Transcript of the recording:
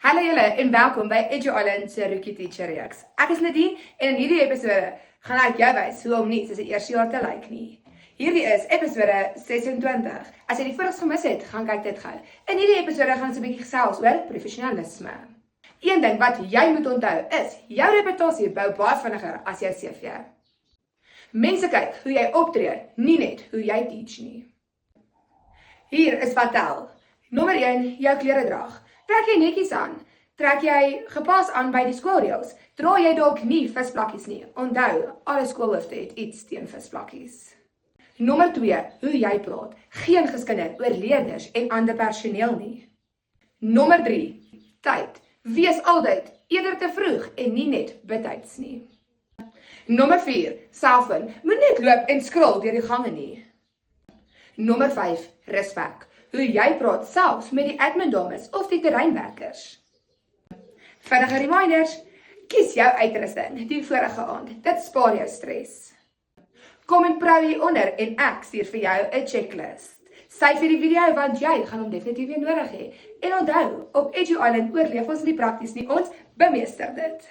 Hallo julle en welkom by Edu Island se Rookie Teacher reeks. Ek is Nadine en in hierdie episode gaan ek jou wys hoe om nie soos 'n eerstejaar te lyk nie. Hierdie is episode 26. As jy die vorige gemis het, gaan kyk dit gou. In hierdie episode gaan ons 'n bietjie gesels oor professionalisme. Een ding wat jy moet onthou is, jou reputasie bou baie vinniger as jou CV. Mense kyk hoe jy optree, nie net hoe jy teach nie. Hier is wat tel. Nommer 1, jou klere draag. Trek jy netjies aan? Trek jy gepas aan by die skoolreëls? Dra jy dalk nie visplakkies nie? Onthou, alle skoolhoofde het iets teen visplakkies. Nommer 2, hoe jy praat. Geen geskinder oor leerders en ander personeel nie. Nommer 3, tyd. Wees altyd eerder te vroeg en nie net betyds nie. Nommer 4, selfoon. Moet net loop en scroll deur die gange nie. Nommer 5, respek. Hoe jy praat selfs met die admin dames of die terreinwerkers. Vinnige reminders, kies jou uitrusting die vorige aand, dit spaar jou stres. Comment pro hieronder en ek stuur vir jou 'n checklist. Save vir die video want jy gaan hom definitief weer nodig hê. En onthou, op Edu Island oorleef ons nie prakties nie, ons bemeester dit.